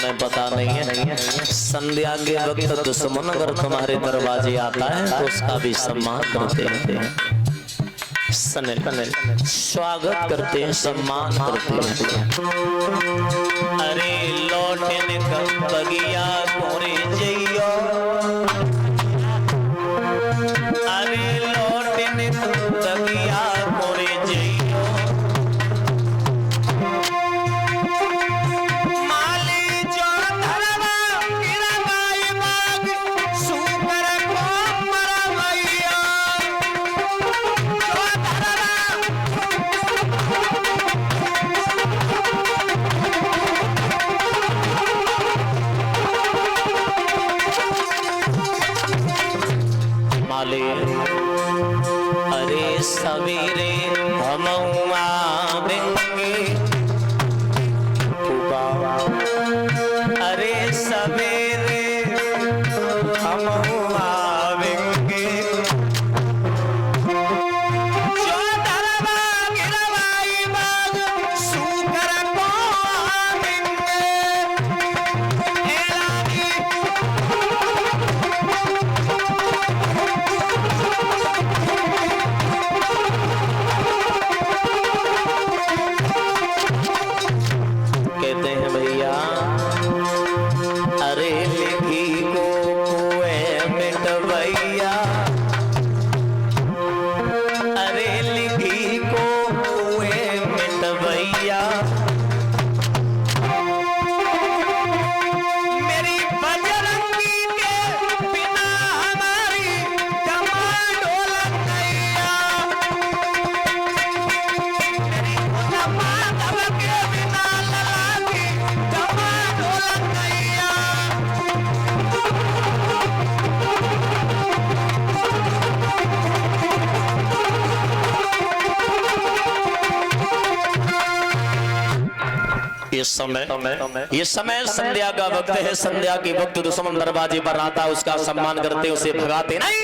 तुम्हें पता नहीं है, संध्या के वक्त दुश्मन अगर तुम्हारे दरवाजे आता है तो उसका भी सम्मान करते हैं, स्वागत करते हैं, सम्मान करते हैं। अरे लौटे निकल बगिया कोरे जइयो, अरे लौटे निकल बगिया कोरे जइयो, माली जो धरवा गिरवाई बाग सुकर को मरवैया, जो माले अरे सवेरे हम आवेंगे, अरे सवेरे हम आवेंगे, जो धरवा गिरवाई बाग सुकर को आवेंगे, कहते हैं भैया अरे लिखी को कुएं मिटवैया, अरे लिखी को कुएं मिटवैया, मेरी बजरंगी के बिना हमारी कमान ढोलक नैया, मेरी माधव के बिना लला की कमान ढोलक नैया, ये समय संध्या का वक्त है, संध्या के वक्त दुश्मन दरवाजे पर आता, उसका सम्मान करते, उसे भगाते नहीं।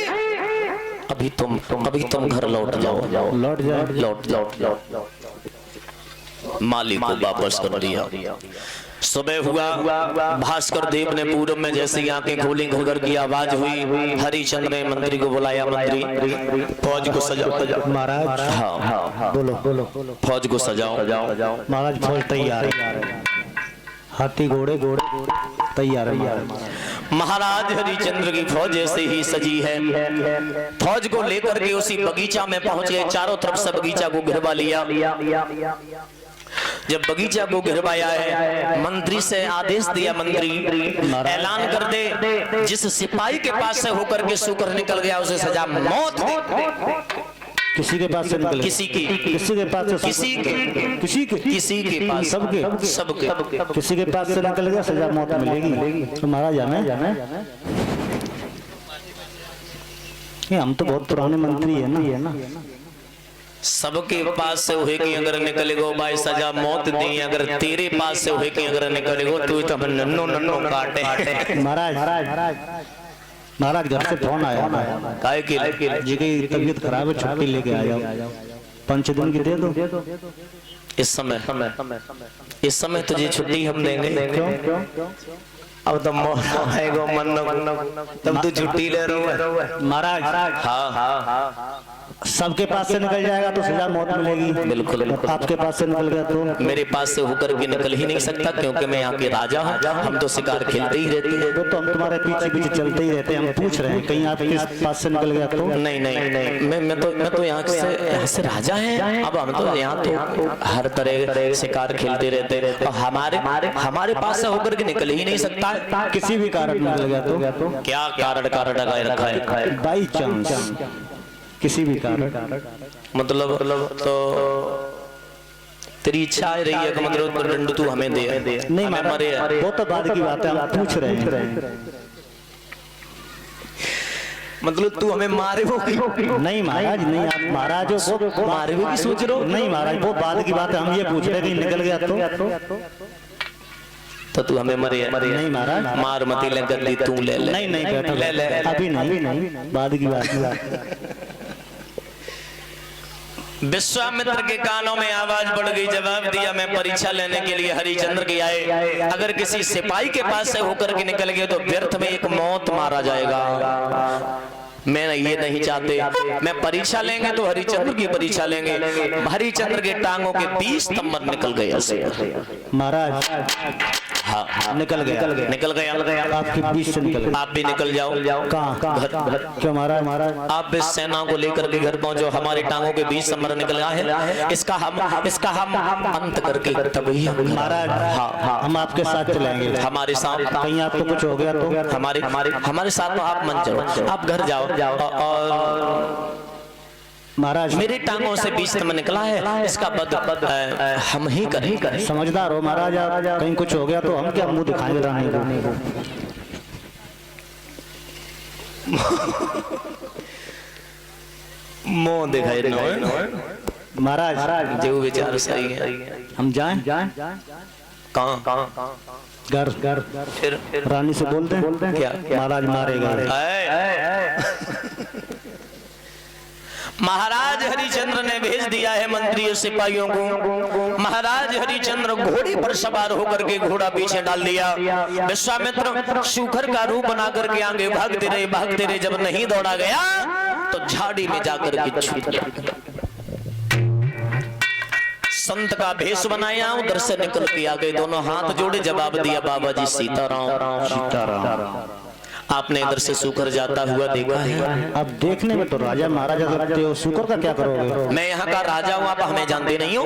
अभी तुम घर लौट जाओ। मालिक को वापस कर दिया। सुबह हुआ, भास्कर देव ने पूरब में जैसे आंखें खोली, घुघर की आवाज हुई। हरिचंद्र ने मंत्री को बुलाया, मंत्री फौज को सजाओ। महाराज हाँ बोलो फौज को सजाओ। महाराज फौज तैयार है, हाथी घोड़े तैयार है। महाराज हरिचंद्र की फौज जैसे ही सजी है, फौज को लेकर के उसी बगीचा में पहुंच गए। चारों तरफ से बगीचा को घेरवा लिया। जब बगीचा को घेरवाया है, मंत्री से आदेश दिया, मंत्री ऐलान कर दे, जिस सिपाही के पास से होकर के शुकर निकल गया उसे सजा मौत दे। किसी के पास से निकल, किसी के पास से, किसी के पास, सबके किसी के पास से निकल गया, सजा मौत मिलेगी। तो महाराज जाना हम तो बहुत पुराने मंत्री है ना, सबके पास से हुए कि अगर निकलेगो भाई सजा मौत दी, अगर तेरे पास से हुए कि अगर निकलेगो तू तो नन्नो काटे। महाराज घर से फोन आया, काहे के जी की तबीयत खराब है, छुट्टी लेके आ जाओ, 5 दिन की दे दो। इस समय तुझे छुट्टी हम देंगे। क्यों? अब तो आएगो मन तब तू छुट्टी ले रहा है महाराज। हाँ सबके पास से निकल जाएगा तो सजा मौत मिलेगी। बिल्कुल। आपके पास से निकल गया तो? मेरे पास से होकर के निकल ही नहीं सकता, क्योंकि मैं यहाँ के राजा हूँ। हम तो शिकार खेलते ही रहते हैं। तो हम तुम्हारे पीछे चलते ही रहते हैं। हम पूछ रहे हैं कहीं आपके पास से निकल गया तो? नहीं, मैं तो यहाँ से राजा है। अब हम तो यहाँ तो हर तरह शिकार खेलते रहते हैं। हमारे पास से होकर के निकल ही नहीं सकता। किसी भी कारण निकल गया तो? क्या कारण लगाए रखा है? बाई चांस किसी भी कारण, मतलब तो तेरी इच्छा रही है कि मतलब दंड तू हमें दे। नहीं महाराज, वो तो बाद की बात है, हम पूछ रहे हैं। मतलब तू हमें मारे वो नहीं महाराज, नहीं आप महाराज वो मारे वो की सोच रहे हो? नहीं महाराज, वो बाद की बात है। हम ये पूछ रहे हैं निकल गया तो तू हमें मरे? नहीं महाराज, मार मती ले गद्दी तू ले ले। नहीं बैठो, ले अभी नहीं, बाद की बात। विश्वामित्र के कानों में आवाज बढ़ गई, जवाब दिया मैं परीक्षा लेने के लिए हरिचंद्र की आए, अगर किसी सिपाही के पास से होकर के निकल गए तो व्यर्थ में एक मौत मारा जाएगा। मैं ये नहीं चाहते, मैं परीक्षा लेंगे तो हरिचंद्र की परीक्षा लेंगे। हरिचंद्र के टांगों के 20 तम्बर निकल गए ऐसे। महाराज हाँ निकल गया आपकी 20 से निकल गया। आप भी निकल जाओ। कहाँ घर क्यों महाराज? आप इस सेना को लेकर के घर पहुंचो, हमारे टांगों के 20 तम्बर निकल गया है, इसका हम अंत करके तभी महाराज हाँ हम आपके साथ चलेंगे। हमारे साथ कहीं आपको कुछ हो गया तो हमारे साथ तो आप मन चलो, आप घर जाओ। और महाराज मेरी टांगों से 20 तम्बर निकला है, इसका बद हम ही करें। समझदार हो महाराज आप, कहीं कुछ हो गया तो हम क्या मुंह दिखाएंगे रानी को? मुंह दिखाई महाराज जो विचार सही है। हम जाएं? कहाँ? घर फिर रानी से बोलते हैं क्या? महाराज मारेगा। महाराज हरिचंद्र ने भेज दिया है मंत्री और सिपाहियों को। महाराज हरिचंद्र घोड़ी पर सवार होकर के घोड़ा पीछे डाल दिया। विश्वामित्र शूकर का रूप बना करके आगे भागते रहे, जब नहीं दौड़ा गया तो झाड़ी में जाकर के छुप गया। संत का भेष बनाया, उधर से निकल के आ गए, दोनों हाथ जोड़े, जवाब दिया बाबा जी सीताराम। आपने इधर से सूकर जाता हुआ देखा है? अब देखने में तो राजा महाराजा लगते हो, शुक्र का क्या करोगे? मैं यहाँ का राजा हूँ, आप हमें जानते नहीं हो?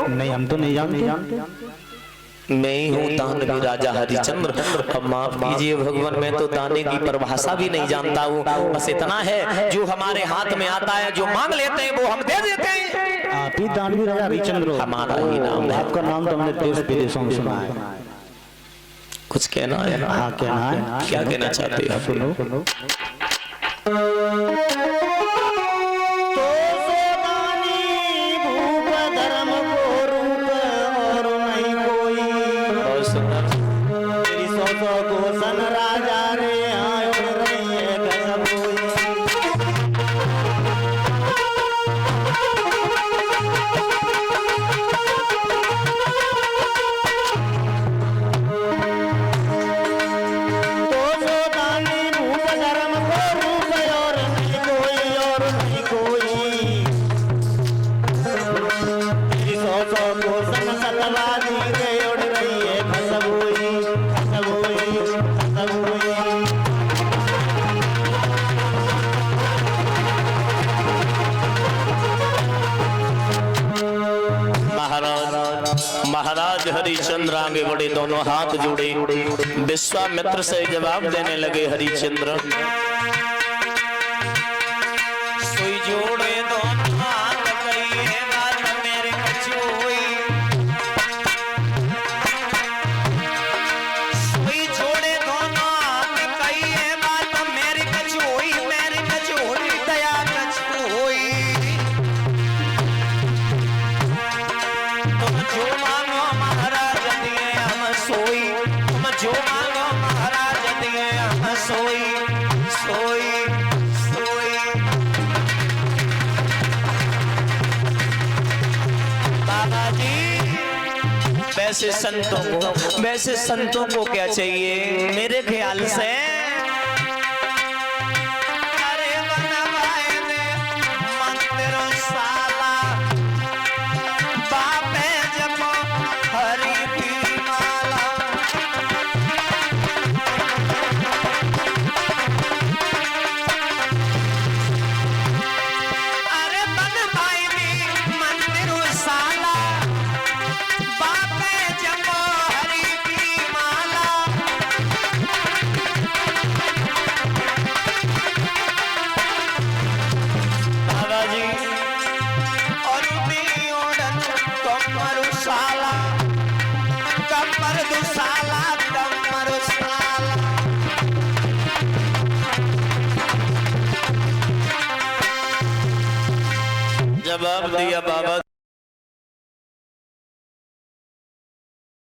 नहीं हम तो नहीं जानते। मैं ही हूँ तानवी राजा हरिचंद्र। अब माफ कीजिए भगवान, मैं तो ताने की परिभाषा भी नहीं जानता हूँ। बस इतना है, जो हमारे हाथ में आता है, जो मांग लेते हैं वो हम दे देते हैं। आप ही तानवी राजा हरिचंद्र? हमारा ही नाम है। आपका नाम तो हमने देश विदेशों में सुना है। कुछ कहना है? हाँ कहना है। क्या कहना चाहते हो? सुनो। महाराज हरिचंद्र आगे बढ़े, दोनों हाथ जोड़े, विश्वामित्र से जवाब देने लगे। हरिचंद्र सुई जोड़े दोनों हाथ, कही है बात मेरे कछुई। सुई जोड़े दोनों हाथ, कही है बात मेरी कछुई, मेरी कछुई दया कछुई। तुम जो मांगो महाराज दिए हम सोई, तुम जो मांगो महाराज दिए हम सोई, सोई सोई। बाबा जी वैसे संतों को क्या चाहिए मेरे ख्याल से? अरे बनवाए ने मंदिर साला, बापे जब हरि की माला। अरे बनवाए ने मंदिर साला, बापे जब हरि की माला। बाबा जी और भी ओढ़न कमर साला, कमर दुसाला, कमर साला। जवाब दिया बाबा